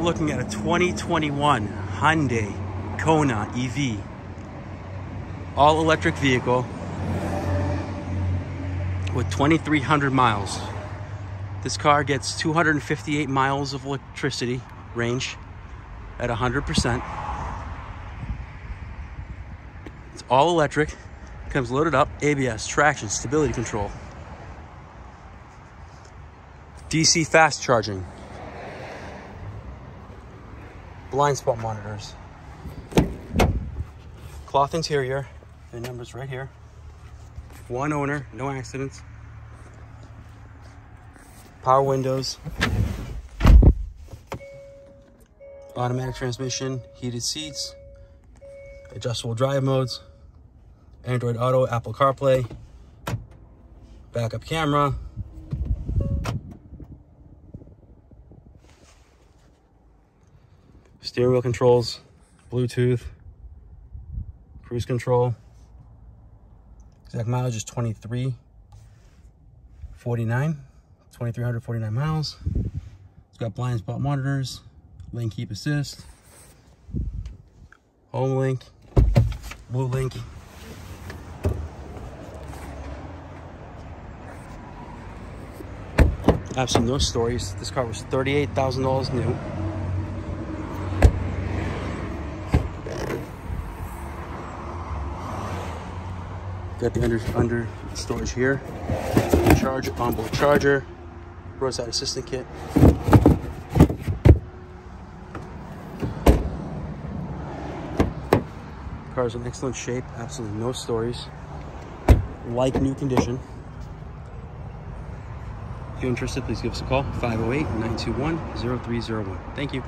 looking at a 2021 Hyundai Kona EV. All-electric vehicle with 2,300 miles. This car gets 258 miles of electricity range at 100%. It's all electric, comes loaded up, ABS, traction, stability control, DC fast charging, blind spot monitors, cloth interior, the number's right here, one owner, no accidents, power windows, automatic transmission, heated seats, adjustable drive modes, Android Auto, Apple CarPlay, backup camera, steering wheel controls, Bluetooth, cruise control. Exact mileage is 2,349 miles. It's got blind spot monitors, lane keep assist, home link, blue link. Absolutely no stories. This car was $38,000 new. Got the under storage here. Onboard charger, roadside assistant kit. Car's in excellent shape, absolutely no stories. Like new condition. If you're interested, please give us a call, 508-921-0301. Thank you.